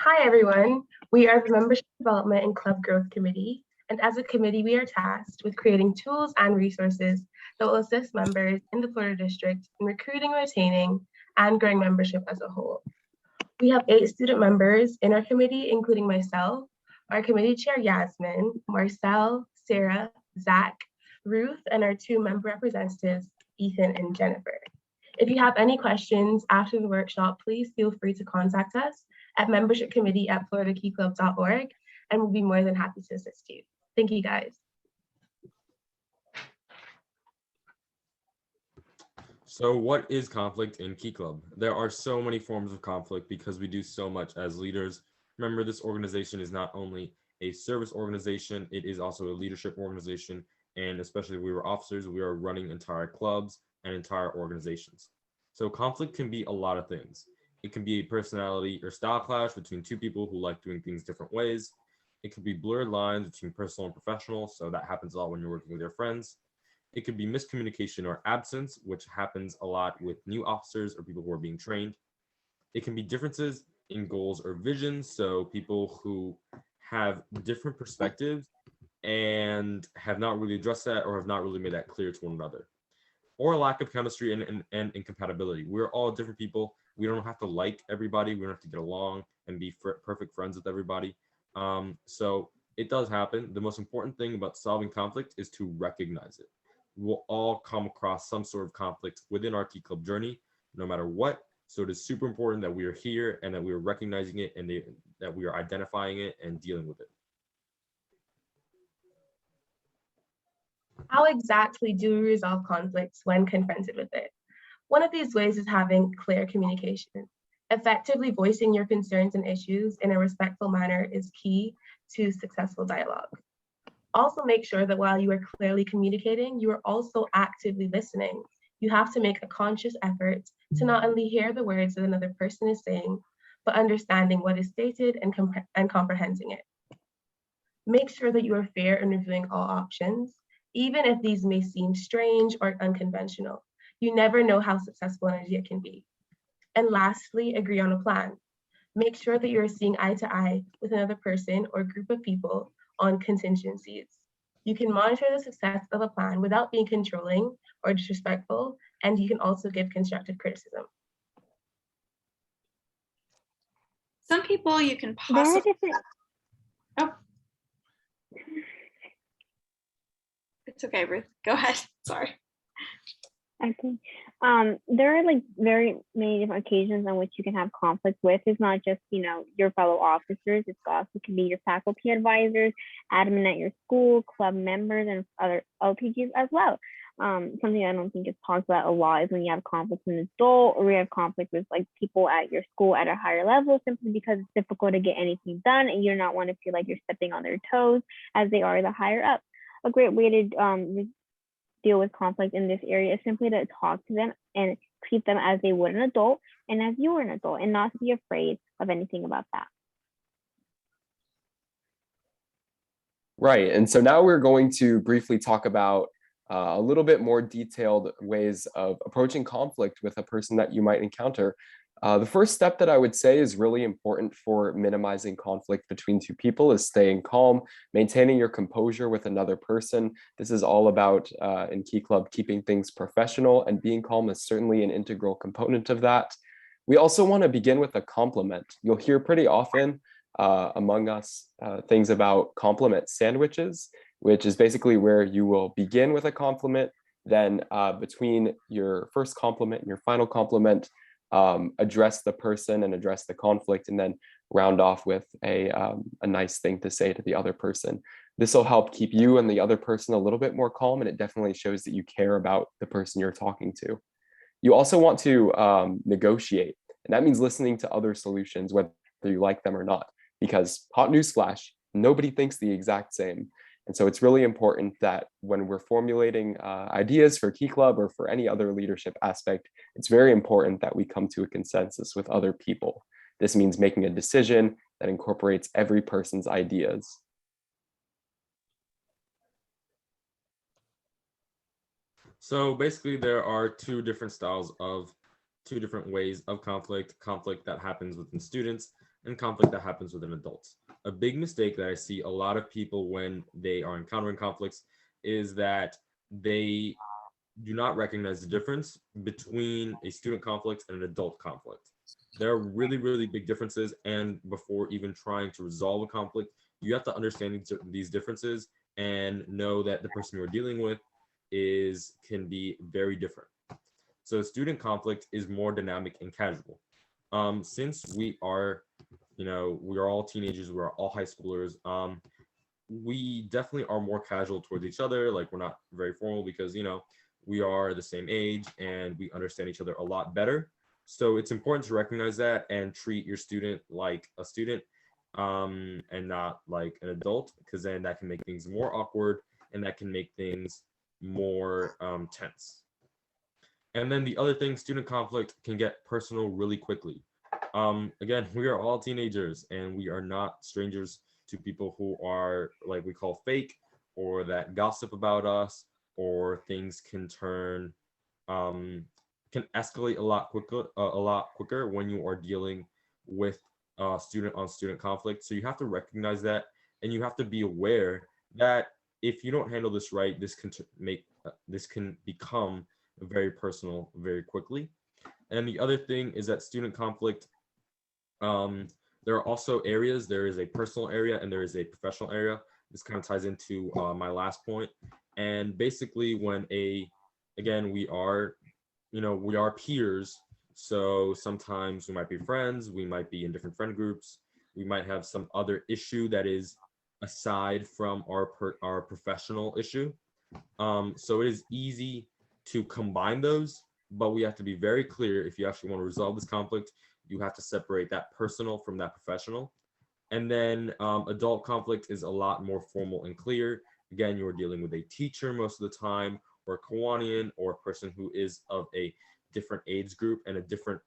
Hi, everyone. We are the Membership Development and Club Growth Committee, and as a committee, we are tasked with creating tools and resources that will assist members in the Florida District in recruiting, retaining, and growing membership as a whole. We have 8 student members in our committee, including myself, our committee chair, Yasmin, Marcel, Sarah, Zach, Ruth, and our 2 member representatives, Ethan and Jennifer. If you have any questions after the workshop, please feel free to contact us at membershipcommittee@floridakeyclub.org, and we'll be more than happy to assist you. Thank you, guys. So what is conflict in Key Club? There are so many forms of conflict because we do so much as leaders. Remember, this organization is not only a service organization, it is also a leadership organization. And especially if we were officers, we are running entire clubs and entire organizations. So conflict can be a lot of things. It can be a personality or style clash between two people who like doing things different ways. It could be blurred lines between personal and professional. So that happens a lot when you're working with your friends. It could be miscommunication or absence, which happens a lot with new officers or people who are being trained. It can be differences in goals or visions. So people who have different perspectives and have not really addressed that or have not really made that clear to one another. Or a lack of chemistry and incompatibility. We're all different people. We don't have to like everybody. We don't have to get along and be perfect friends with everybody. So it does happen. The most important thing about solving conflict is to recognize it. We'll all come across some sort of conflict within our Key Club journey, no matter what. So it is super important that we are here and that we are recognizing it and that we are identifying it and dealing with it. How exactly do we resolve conflicts when confronted with it? One of these ways is having clear communication. Effectively voicing your concerns and issues in a respectful manner is key to successful dialogue. Also make sure that while you are clearly communicating, you are also actively listening. You have to make a conscious effort to not only hear the words that another person is saying, but understanding what is stated and comprehending it. Make sure that you are fair in reviewing all options, even if these may seem strange or unconventional. You never know how successful an idea can be. And lastly, agree on a plan. Make sure that you're seeing eye to eye with another person or group of people on contingencies. You can monitor the success of a plan without being controlling or disrespectful, and you can also give constructive criticism. Some people you can possibly. Oh, it's okay, Ruth. Go ahead. Sorry. Okay. There are like very many different occasions on which you can have conflict with. It's not just, your fellow officers. It's also can be your faculty advisors, admin at your school, club members, and other LPGs as well. Something I don't think is talked about a lot is when you have conflict with an adult or you have conflict with like people at your school at a higher level, simply because it's difficult to get anything done and you do not want to feel like you're stepping on their toes as they are the higher up. A great way to deal with conflict in this area is simply to talk to them and treat them as they would an adult and as you were an adult, and not to be afraid of anything about that. Right, and so now we're going to briefly talk about a little bit more detailed ways of approaching conflict with a person that you might encounter. The first step that I would say is really important for minimizing conflict between two people is staying calm, maintaining your composure with another person. This is all about, in Key Club, keeping things professional, and being calm is certainly an integral component of that. We also want to begin with a compliment. You'll hear pretty often among us things about compliment sandwiches, which is basically where you will begin with a compliment, then between your first compliment and your final compliment, address the person and address the conflict, and then round off with a nice thing to say to the other person. This will help keep you and the other person a little bit more calm, and it definitely shows that you care about the person you're talking to. You also want to negotiate, and that means listening to other solutions, whether you like them or not, because hot news flash, nobody thinks the exact same. And so it's really important that when we're formulating ideas for Key Club or for any other leadership aspect, it's very important that we come to a consensus with other people. This means making a decision that incorporates every person's ideas. So basically there are two different ways of conflict that happens within students. and conflict that happens within adults. A big mistake that I see a lot of people when they are encountering conflicts is that they do not recognize the difference between a student conflict and an adult conflict. There are really, really big differences. And before even trying to resolve a conflict, you have to understand these differences and know that the person you're dealing with can be very different. So student conflict is more dynamic and casual. Since we are all teenagers, we're all high schoolers. We definitely are more casual towards each other. Like, we're not very formal because, we are the same age and we understand each other a lot better. So it's important to recognize that and treat your student like a student, and not like an adult, because then that can make things more awkward and that can make things more tense. And then the other thing, student conflict can get personal really quickly. Again, we are all teenagers and we are not strangers to people who are, like, we call fake, or that gossip about us, or things can escalate a lot quicker when you are dealing with student on student conflict. So you have to recognize that, and you have to be aware that if you don't handle this right, this can become very personal very quickly. And the other thing is that student conflict, there are also areas. There is a personal area and there is a professional area. This kind of ties into my last point. And basically, again, we are peers. So sometimes we might be friends, we might be in different friend groups, we might have some other issue that is aside from our professional issue. So it is easy to combine those, but we have to be very clear. If you actually want to resolve this conflict, you have to separate that personal from that professional. And then adult conflict is a lot more formal and clear. Again, you're dealing with a teacher most of the time, or a Kiwanian, or a person who is of a different age group and a different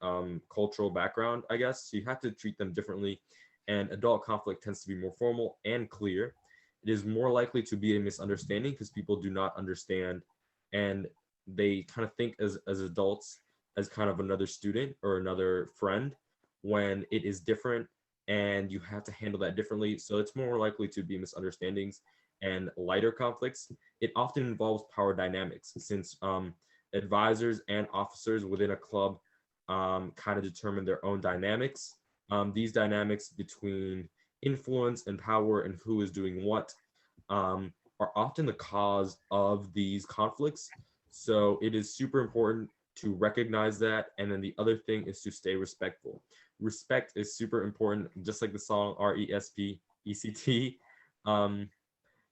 cultural background, I guess. So you have to treat them differently. And adult conflict tends to be more formal and clear. It is more likely to be a misunderstanding because people do not understand, and they kind of think as adults as kind of another student or another friend, when it is different, and you have to handle that differently. So it's more likely to be misunderstandings and lighter conflicts. It often involves power dynamics, since advisors and officers within a club kind of determine their own dynamics. These dynamics between influence and power and who is doing what are often the cause of these conflicts. So it is super important to recognize that. And then the other thing is to stay respectful. Respect is super important, just like the song RESPECT.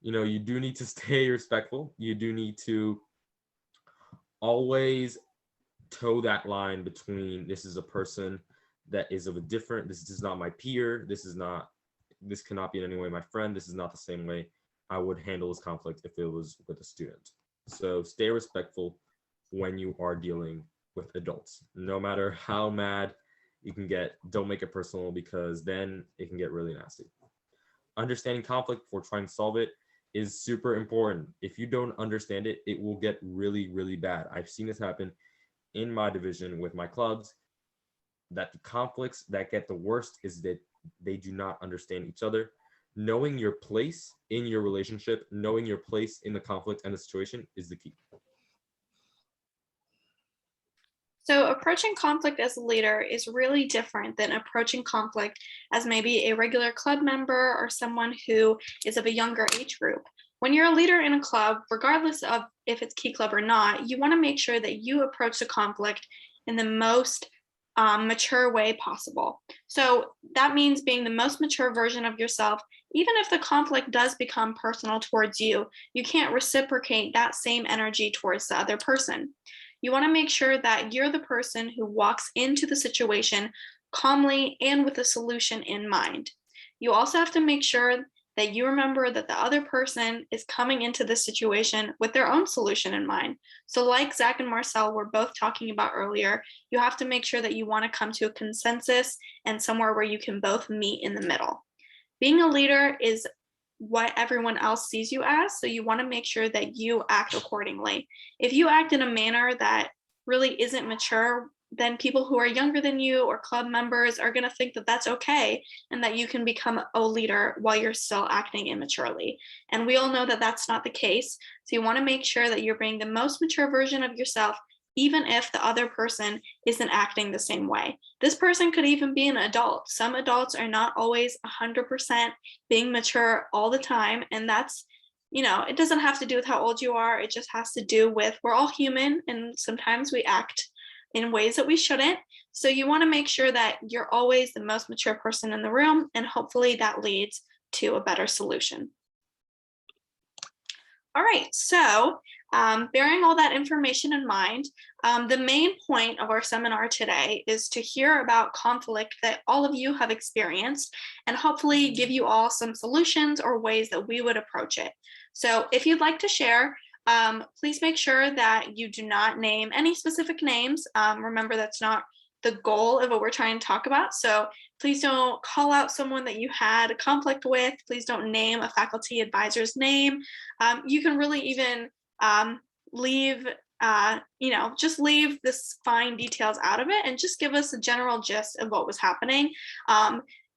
You do need to stay respectful. You do need to always toe that line between, this is a person that is of a different, this is not my peer, this cannot be in any way my friend, this is not the same way I would handle this conflict if it was with a student. So stay respectful when you are dealing with adults. No matter how mad you can get, don't make it personal, because then it can get really nasty. Understanding conflict before trying to solve it is super important. If you don't understand it, it will get really, really bad. I've seen this happen in my division with my clubs, that the conflicts that get the worst is that they do not understand each other. Knowing your place in your relationship, knowing your place in the conflict and the situation is the key. So approaching conflict as a leader is really different than approaching conflict as maybe a regular club member or someone who is of a younger age group. When you're a leader in a club, regardless of if it's Key Club or not, you want to make sure that you approach the conflict in the most mature way possible. So that means being the most mature version of yourself. Even if the conflict does become personal towards you, you can't reciprocate that same energy towards the other person. You want to make sure that you're the person who walks into the situation calmly and with a solution in mind. You also have to make sure that you remember that the other person is coming into this situation with their own solution in mind. So like Zach and Marcel were both talking about earlier, you have to make sure that you want to come to a consensus and somewhere where you can both meet in the middle. Being a leader is what everyone else sees you as, so you want to make sure that you act accordingly. If you act in a manner that really isn't mature, then people who are younger than you or club members are going to think that that's okay and that you can become a leader while you're still acting immaturely. And we all know that that's not the case. So you want to make sure that you're being the most mature version of yourself, even if the other person isn't acting the same way. This person could even be an adult. Some adults are not always 100% being mature all the time. And that's, it doesn't have to do with how old you are. It just has to do with, we're all human and sometimes we act in ways that we shouldn't. So you want to make sure that you're always the most mature person in the room, and hopefully that leads to a better solution. All right, so bearing all that information in mind, the main point of our seminar today is to hear about conflict that all of you have experienced and hopefully give you all some solutions or ways that we would approach it. So if you'd like to share, please make sure that you do not name any specific names. Remember, that's not the goal of what we're trying to talk about. So please don't call out someone that you had a conflict with. Please don't name a faculty advisor's name. You can really even leave, just leave this fine details out of it and just give us a general gist of what was happening.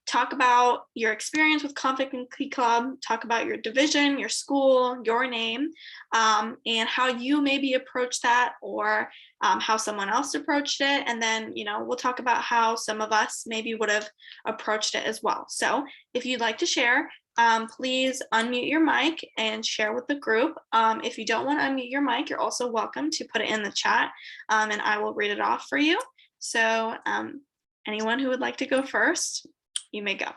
Talk about your experience with conflict in Key Club, talk about your division, your school, your name, and how you maybe approached that, or how someone else approached it. And then, we'll talk about how some of us maybe would have approached it as well. So if you'd like to share, please unmute your mic and share with the group. If you don't want to unmute your mic, you're also welcome to put it in the chat, and I will read it off for you. So anyone who would like to go first, you may go.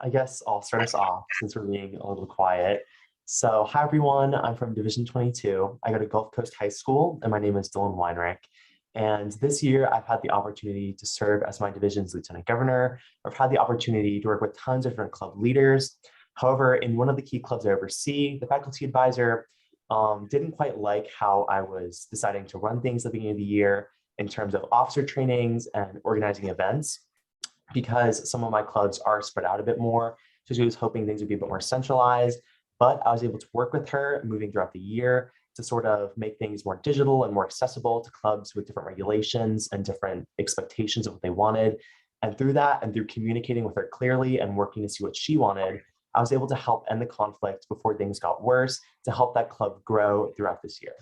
I guess I'll start us off since we're being a little quiet. So hi everyone, I'm from Division 22. I go to Gulf Coast High School and my name is Dylan Weinrich. And this year I've had the opportunity to serve as my division's lieutenant governor. I've had the opportunity to work with tons of different club leaders. However, in one of the key clubs I oversee, the faculty advisor didn't quite like how I was deciding to run things at the beginning of the year in terms of officer trainings and organizing events, because some of my clubs are spread out a bit more. So she was hoping things would be a bit more centralized, but I was able to work with her moving throughout the year to sort of make things more digital and more accessible to clubs with different regulations and different expectations of what they wanted. And through that, and through communicating with her clearly and working to see what she wanted, I was able to help end the conflict before things got worse, to help that club grow throughout this year.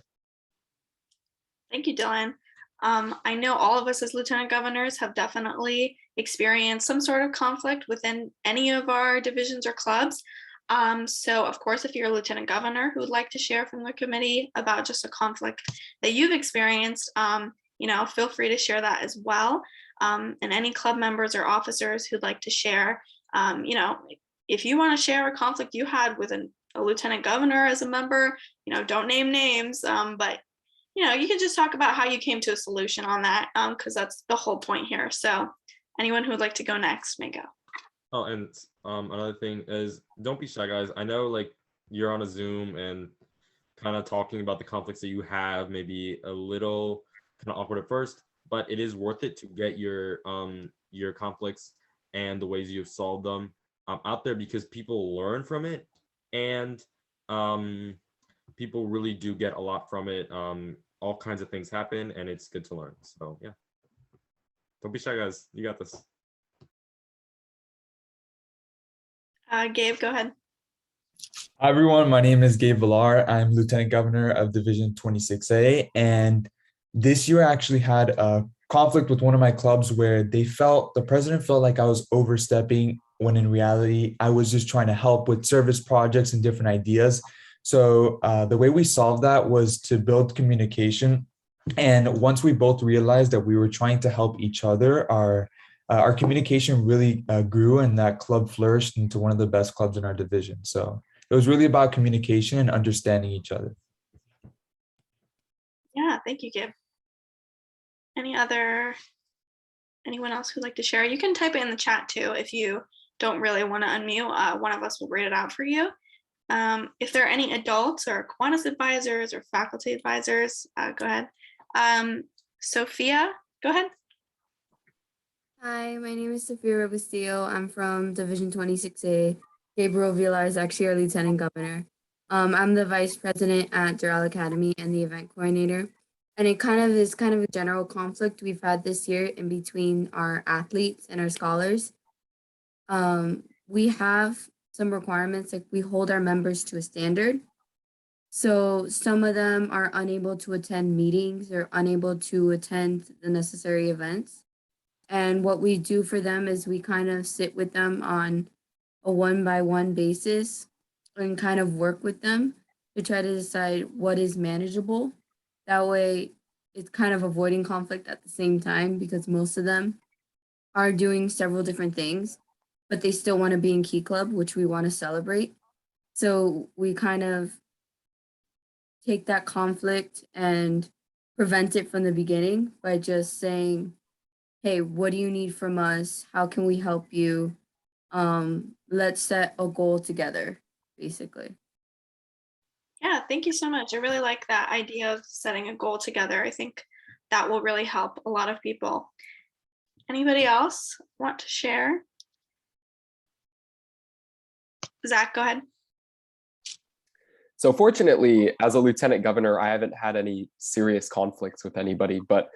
Thank you, Dylan. I know all of us as lieutenant governors have definitely experienced some sort of conflict within any of our divisions or clubs. So of course, if you're a lieutenant governor who would like to share from the committee about just a conflict that you've experienced, feel free to share that as well. And any club members or officers who'd like to share, if you want to share a conflict you had with a lieutenant governor as a member, don't name names, but you can just talk about how you came to a solution on that, because that's the whole point here. So anyone who would like to go next may go. Oh, and another thing is, don't be shy, guys. I know like you're on a Zoom and kind of talking about the conflicts that you have, maybe a little kind of awkward at first, but it is worth it to get your conflicts and the ways you've solved them out there, because people learn from it, and people really do get a lot from it. All kinds of things happen and it's good to learn. So yeah, don't be shy, guys. You got this. Gabe, go ahead. Hi everyone, my name is Gabe Villar. I'm Lieutenant Governor of Division 26A, and this year I actually had a conflict with one of my clubs where the president felt like I was overstepping, when in reality I was just trying to help with service projects and different ideas. So the way we solved that was to build communication, and once we both realized that we were trying to help each other, our communication really grew, and that club flourished into one of the best clubs in our division. So it was really about communication and understanding each other. Yeah, thank you, Gabe. Anyone else who'd like to share? You can type it in the chat too if you don't really want to unmute. One of us will read it out for you. If there are any adults or Kiwanis advisors or faculty advisors, go ahead. Sophia, go ahead. Hi, my name is Sophia Robestillo. I'm from Division 26A. Gabriel Villar is actually our lieutenant governor. I'm the vice president at Doral Academy and the event coordinator. And it is kind of a general conflict we've had this year in between our athletes and our scholars. We have some requirements, like we hold our members to a standard. So some of them are unable to attend meetings or unable to attend the necessary events. And what we do for them is we kind of sit with them on a one-by-one basis and kind of work with them to try to decide what is manageable. That way, it's kind of avoiding conflict at the same time because most of them are doing several different things, but they still want to be in Key Club, which we want to celebrate. So we kind of take that conflict and prevent it from the beginning by just saying, hey, what do you need from us? How can we help you? Let's set a goal together, basically. Yeah, thank you so much. I really like that idea of setting a goal together. I think that will really help a lot of people. Anybody else want to share? Zach, go ahead. So fortunately, as a lieutenant governor, I haven't had any serious conflicts with anybody, but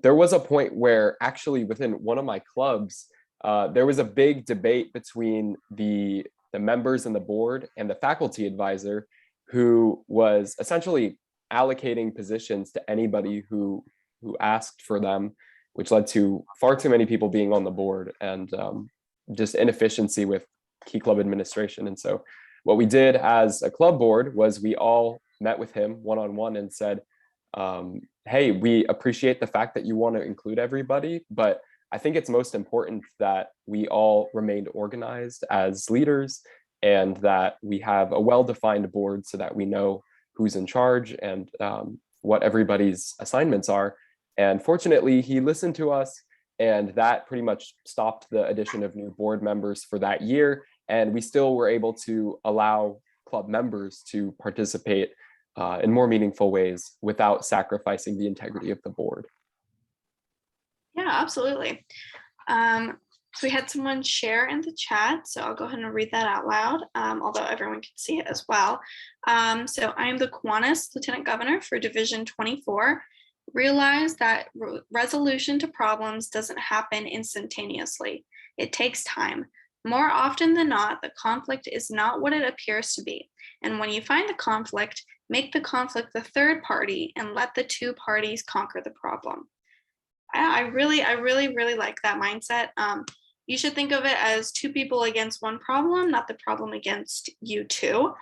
there was a point where actually within one of my clubs, there was a big debate between the members and the board and the faculty advisor, who was essentially allocating positions to anybody who asked for them, which led to far too many people being on the board and just inefficiency with Key Club administration. And so what we did as a club board was we all met with him one-on-one and said, hey, we appreciate the fact that you want to include everybody, but I think it's most important that we all remained organized as leaders and that we have a well-defined board so that we know who's in charge and what everybody's assignments are. And fortunately, he listened to us, and that pretty much stopped the addition of new board members for that year. And we still were able to allow club members to participate in more meaningful ways without sacrificing the integrity of the board. Yeah, absolutely. So we had someone share in the chat, so I'll go ahead and read that out loud, although everyone can see it as well. So I am the Kiwanis Lieutenant Governor for Division 24. Realize that resolution to problems doesn't happen instantaneously. It takes time. More often than not, the conflict is not what it appears to be. And when you find the conflict, make the conflict the third party and let the two parties conquer the problem. I really like that mindset. You should think of it as two people against one problem, not the problem against you two.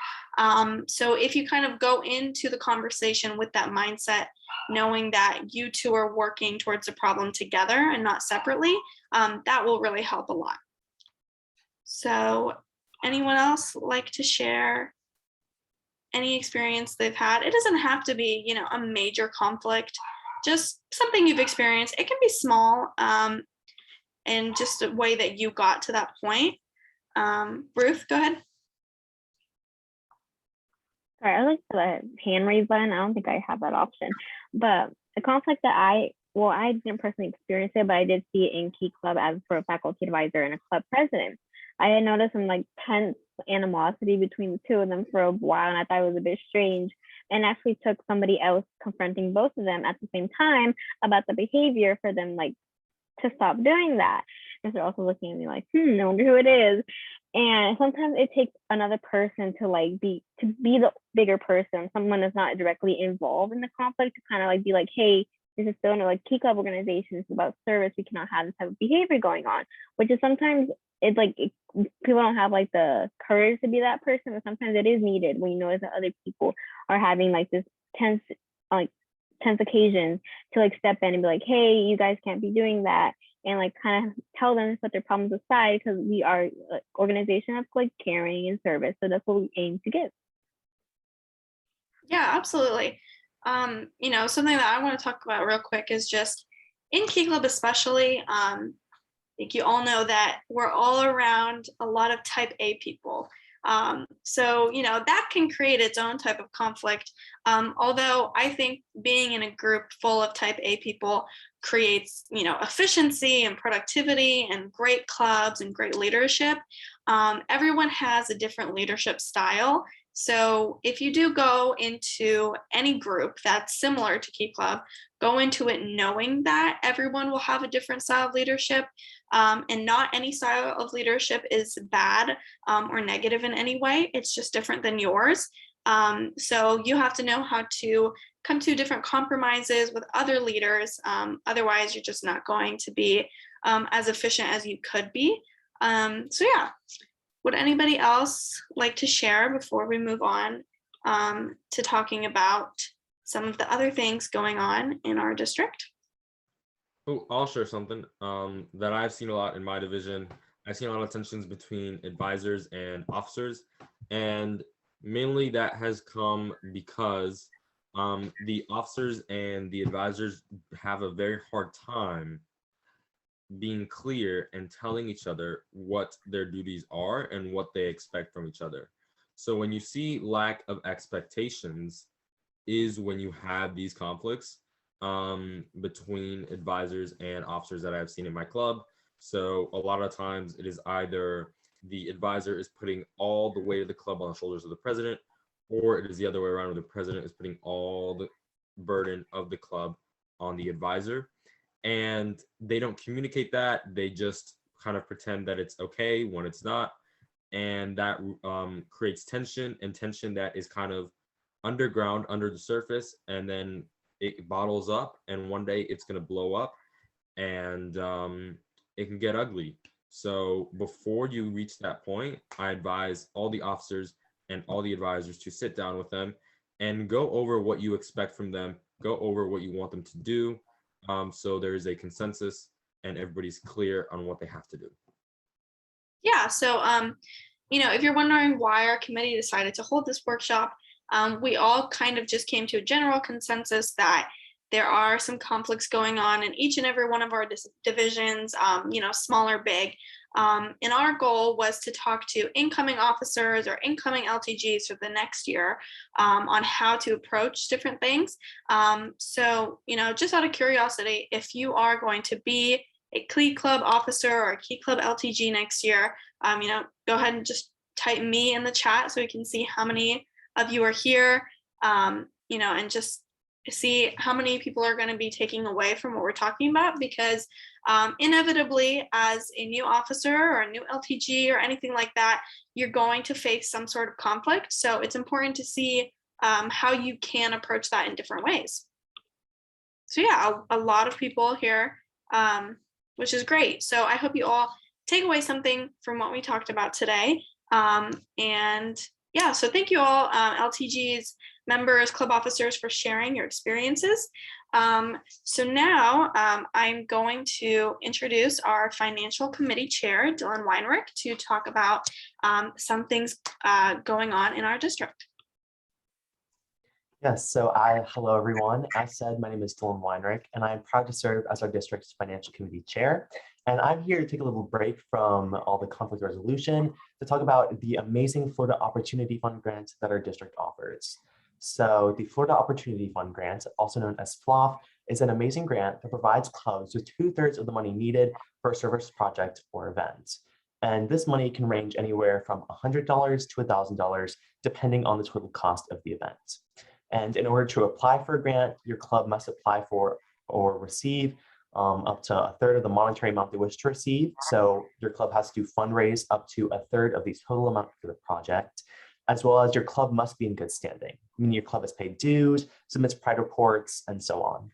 So if you kind of go into the conversation with that mindset, knowing that you two are working towards a problem together and not separately, that will really help a lot. So anyone else like to share any experience they've had? It doesn't have to be, a major conflict, just something you've experienced. It can be small, and just a way that you got to that point. Ruth, go ahead. Sorry, I like the hand raise button. I don't think I have that option. But the conflict that I didn't personally experience it, but I did see it in Key Club as for a faculty advisor and a club president. I had noticed some tense animosity between the two of them for a while, and I thought it was a bit strange, and actually took somebody else confronting both of them at the same time about the behavior for them to stop doing that. And they're also looking at me like, I wonder who it is. And sometimes it takes another person to be the bigger person, someone that's not directly involved in the conflict, to kind of be like, hey, this is still a Key Club organization. It's about service. We cannot have this type of behavior going on, which is sometimes people don't have the courage to be that person, but sometimes it is needed when you notice that other people are having this tense occasion to step in and be like, hey, you guys can't be doing that, and kind of tell them to put their problems aside, because we are an organization of caring and service, so that's what we aim to give. Yeah, absolutely. Something that I want to talk about real quick is just in Key Club especially. I think you all know that we're all around a lot of type A people. So, that can create its own type of conflict. Although I think being in a group full of type A people creates, efficiency and productivity and great clubs and great leadership. Everyone has a different leadership style. So if you do go into any group that's similar to Key Club, go into it knowing that everyone will have a different style of leadership, and not any style of leadership is bad or negative in any way. It's just different than yours. So you have to know how to come to different compromises with other leaders. Otherwise, you're just not going to be as efficient as you could be. So yeah, would anybody else like to share before we move on to talking about some of the other things going on in our district? Oh, I'll share something that I've seen a lot in my division. I've seen a lot of tensions between advisors and officers, and mainly that has come because the officers and the advisors have a very hard time being clear and telling each other what their duties are and what they expect from each other. So when you see lack of expectations is when you have these conflicts between advisors and officers that I've seen in my club. So a lot of times it is either the advisor is putting all the weight of the club on the shoulders of the president, or it is the other way around where the president is putting all the burden of the club on the advisor. And they don't communicate that. They just kind of pretend that it's okay when it's not. And that creates tension, and tension that is kind of underground, under the surface, and then it bottles up, and one day it's going to blow up, and it can get ugly. So before you reach that point, I advise all the officers and all the advisors to sit down with them and go over what you expect from them, go over what you want them to do, so there is a consensus and everybody's clear on what they have to do. Yeah, so if you're wondering why our committee decided to hold this workshop, we all kind of just came to a general consensus that there are some conflicts going on in each and every one of our divisions, small or big. And our goal was to talk to incoming officers or incoming LTGs for the next year on how to approach different things. So, just out of curiosity, if you are going to be a Key Club officer or a Key Club LTG next year, go ahead and just type me in the chat so we can see how many of you are here, and just see how many people are going to be taking away from what we're talking about, because inevitably, as a new officer or a new LTG or anything like that, you're going to face some sort of conflict. So it's important to see how you can approach that in different ways. So yeah, a lot of people here, which is great. So I hope you all take away something from what we talked about today. And yeah, so thank you all, LTGs, members, club officers, for sharing your experiences. So now I'm going to introduce our financial committee chair, Dylan Weinrich, to talk about some things going on in our district. Yes, so hello everyone. As said, my name is Dylan Weinrich, and I'm proud to serve as our district's financial committee chair. And I'm here to take a little break from all the conflict resolution to talk about the amazing Florida Opportunity Fund grant that our district offers. So the Florida Opportunity Fund grant, also known as FLOF, is an amazing grant that provides clubs with 2/3 of the money needed for a service project or event. And this money can range anywhere from $100 to $1,000, depending on the total cost of the event. And in order to apply for a grant, your club must apply for or receive up to 1/3 of the monetary amount they wish to receive. So your club has to fundraise up to 1/3 of the total amount for the project, as well as your club must be in good standing, meaning your club has paid dues, submits pride reports, and so on.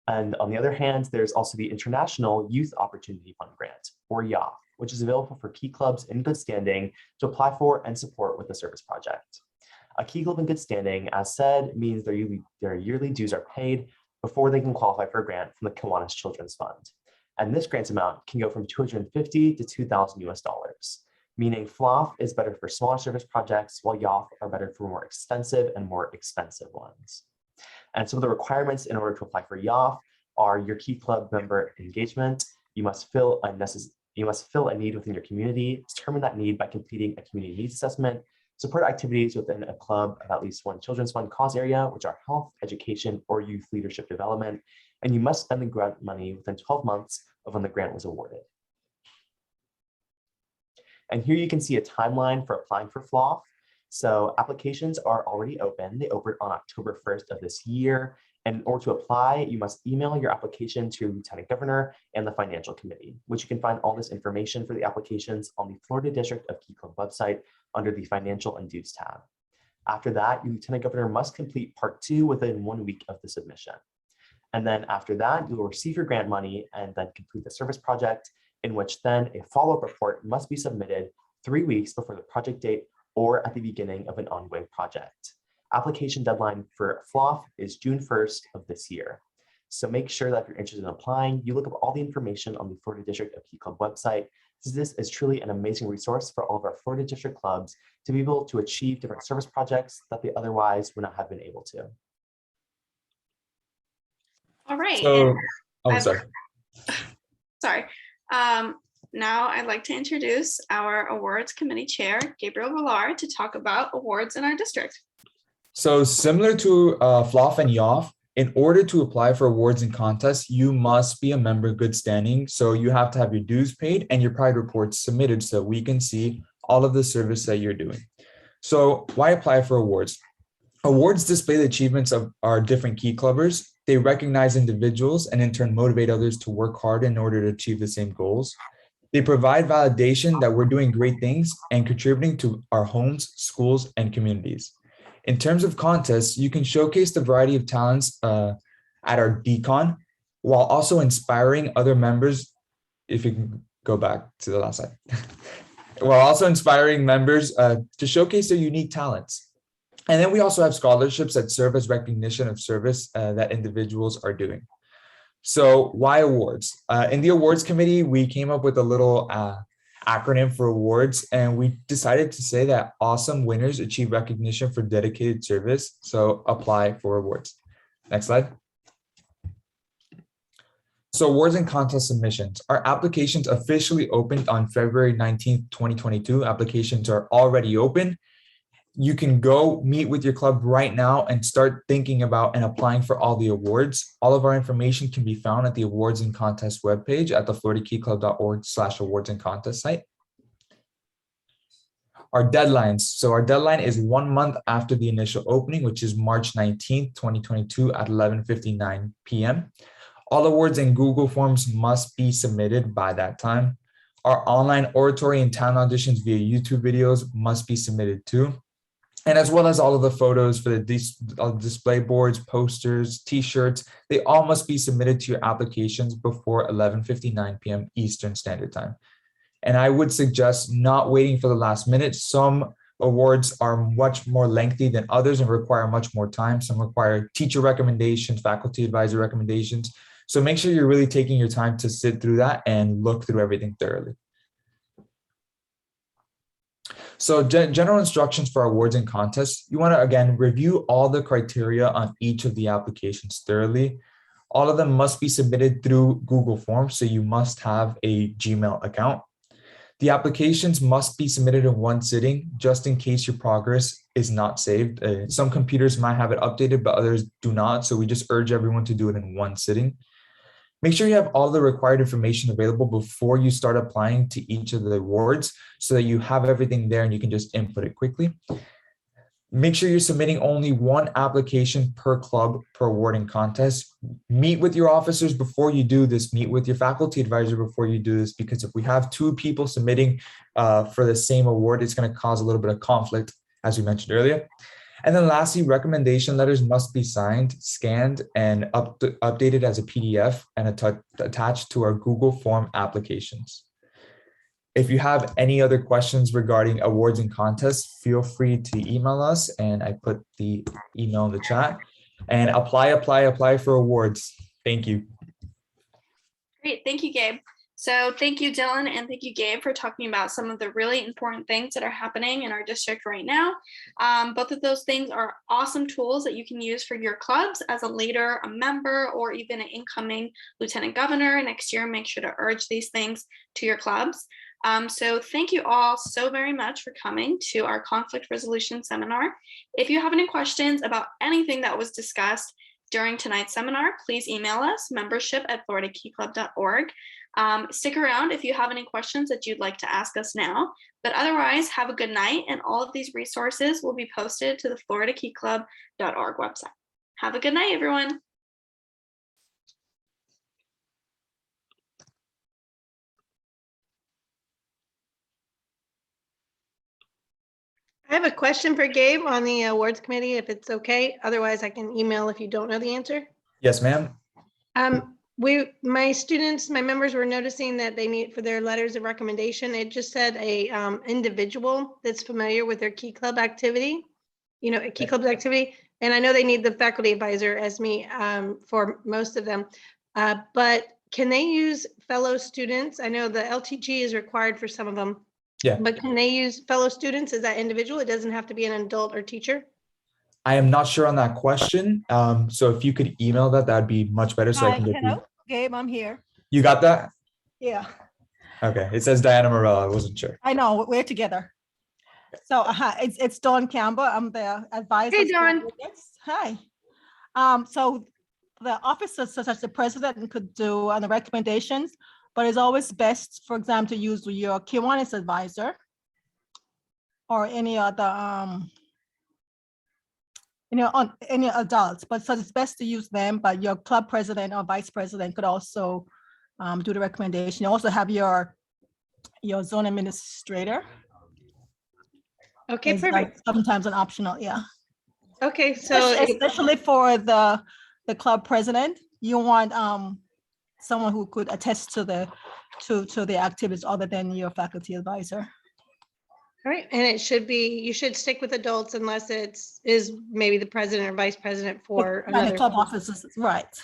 And on the other hand, there's also the International Youth Opportunity Fund grant, or YOF, which is available for Key Clubs in good standing to apply for and support with the service project. A Key Club in good standing, as said, means their yearly dues are paid before they can qualify for a grant from the Kiwanis Children's Fund. And this grant amount can go from $250 to $2,000 US, meaning FLOF is better for smaller service projects, while YOF are better for more extensive and more expensive ones. And some of the requirements in order to apply for YOF are your Key Club member engagement. You must fill a You must fill a need within your community, determine that need by completing a community needs assessment, support activities within a club of at least one children's fund cause area, which are health, education, or youth leadership development, and you must spend the grant money within 12 months of when the grant was awarded. And here you can see a timeline for applying for FLOF. So applications are already open. They opened on October 1st of this year. And in order to apply, you must email your application to your Lieutenant Governor and the Financial Committee, which you can find all this information for the applications on the Florida District of Key Club website under the Financial and Dues tab. After that, your Lieutenant Governor must complete part 2 within 1 week of the submission. And then after that, you will receive your grant money and then complete the service project, in which then a follow-up report must be submitted 3 weeks before the project date or at the beginning of an ongoing project. Application deadline for FLOF is June 1st of this year. So make sure that if you're interested in applying, you look up all the information on the Florida District of Key Club website. This is truly an amazing resource for all of our Florida District clubs to be able to achieve different service projects that they otherwise would not have been able to. All right. So, and sorry. Sorry. Now I'd like to introduce our awards committee chair, Gabriel Villar, to talk about awards in our district. So similar to FLOF and YOF, in order to apply for awards and contests, you must be a member of good standing. So you have to have your dues paid and your pride reports submitted so we can see all of the service that you're doing. So why apply for awards? Awards display the achievements of our different key clubbers. They recognize individuals and in turn motivate others to work hard in order to achieve the same goals. They provide validation that we're doing great things and contributing to our homes, schools, and communities. In terms of contests, you can showcase the variety of talents at our DCON while also inspiring other members. If you can go back to the last slide, while also inspiring members to showcase their unique talents. And then we also have scholarships that serve as recognition of service that individuals are doing. So why awards? In the awards committee, we came up with a little acronym for awards, and we decided to say that awesome winners achieve recognition for dedicated service. So apply for awards. Next slide. So awards and contest submissions. Our applications officially opened on February 19th, 2022. Applications are already open. You can go meet with your club right now and start thinking about and applying for all the awards. All of our information can be found at the awards and contest webpage at the floridakeyclub.org/awards and contest site. Our deadlines. So our deadline is 1 month after the initial opening, which is March 19th, 2022 at 11:59 p.m. All awards and Google Forms must be submitted by that time. Our online oratory and town auditions via YouTube videos must be submitted too. And as well as all of the photos for the display boards, posters, t-shirts, they all must be submitted to your applications before 11:59 p.m. Eastern Standard Time. And I would suggest not waiting for the last minute. Some awards are much more lengthy than others and require much more time. Some require teacher recommendations, faculty advisor recommendations. So make sure you're really taking your time to sit through that and look through everything thoroughly. So general instructions for awards and contests. You want to, again, review all the criteria on each of the applications thoroughly. All of them must be submitted through Google Forms, so you must have a Gmail account. The applications must be submitted in one sitting, just in case your progress is not saved. Some computers might have it updated, but others do not. So we just urge everyone to do it in one sitting. Make sure you have all the required information available before you start applying to each of the awards so that you have everything there and you can just input it quickly. Make sure you're submitting only one application per club per awarding contest. Meet with your officers before you do this. Meet with your faculty advisor before you do this, because if we have two people submitting for the same award, it's going to cause a little bit of conflict, as we mentioned earlier. And then lastly, recommendation letters must be signed, scanned, and updated as a PDF and attached to our Google Form applications. If you have any other questions regarding awards and contests, feel free to email us, and I put the email in the chat. And apply for awards. Thank you. Great, thank you, Gabe. So thank you, Dylan, and thank you, Gabe, for talking about some of the really important things that are happening in our district right now. Both of those things are awesome tools that you can use for your clubs as a leader, a member, or even an incoming lieutenant governor. Next year, make sure to urge these things to your clubs. So thank you all so very much for coming to our conflict resolution seminar. If you have any questions about anything that was discussed during tonight's seminar, please email us, membership@floridakeyclub.org. Stick around if you have any questions that you'd like to ask us now, but otherwise have a good night, and all of these resources will be posted to the floridakeyclub.org website. Have a good night, everyone. I have a question for Gabe on the awards committee, if it's okay. Otherwise, I can email if you don't know the answer. Yes, ma'am. My students, my members were noticing that they need for their letters of recommendation, it just said a individual that's familiar with their Key Club activity, a Key Club activity. And I know they need the faculty advisor as me for most of them. But can they use fellow students? I know the LTG is required for some of them. Yeah. But can they use fellow students as that individual? It doesn't have to be an adult or teacher? I am not sure on that question. So if you could email that, that'd be much better. So I can get Hello, Gabe, I'm here. You got that? Yeah, Okay. It says Diana Morella. I wasn't sure. I know, we're together. So it's Dawn Campbell. I'm the advisor. Hey, Dawn. Hi. So the officers such as the president could do on the recommendations, but it's always best, for example, to use your Kiwanis advisor or any other, on any adults, but so it's best to use them, but your club president or vice president could also do the recommendation. You also have your zone administrator. Okay, It's perfect. like sometimes an optional, yeah. Okay, so Especially for the club president, you want someone who could attest to the activities other than your faculty advisor. all right, and it should be, you should stick with adults unless is maybe the president or vice president for Right, the another. club officers, right.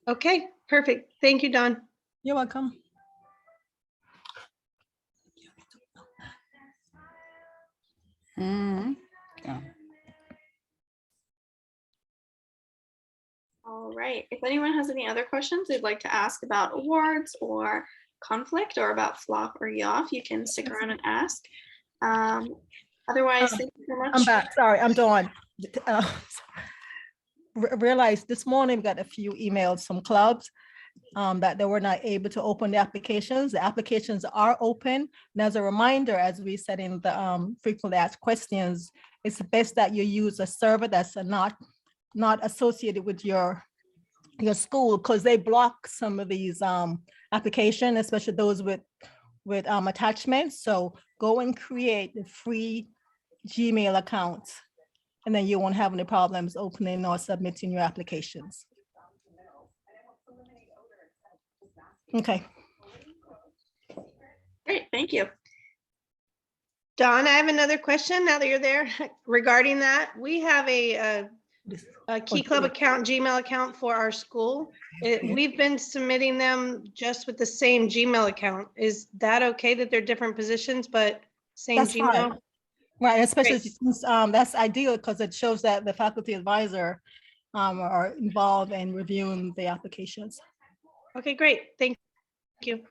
Okay, perfect. Thank you, Dawn. You're welcome. All right. If anyone has any other questions they'd like to ask about awards or conflict or about flop or yoff, you can stick around and ask. Otherwise, thank you so much. I'm back, sorry, I'm Dawn. Realized this morning, we got a few emails from clubs that they were not able to open the applications. The applications are open. And as a reminder, as we said in the frequently asked questions, it's best that you use a server that's not associated with your school, because they block some of these applications, especially those with attachments. So go and create a free Gmail account, and then you won't have any problems opening or submitting your applications. Okay. Great, thank you. Dawn, I have another question now that you're there regarding that. We have a Key Club account, Gmail account for our school. We've been submitting them just with the same Gmail account. Is that okay that they're different positions, but same That's Gmail? fine. Right, especially Great. since that's ideal because it shows that the faculty advisor are involved in reviewing the applications. Okay, great. Thank you.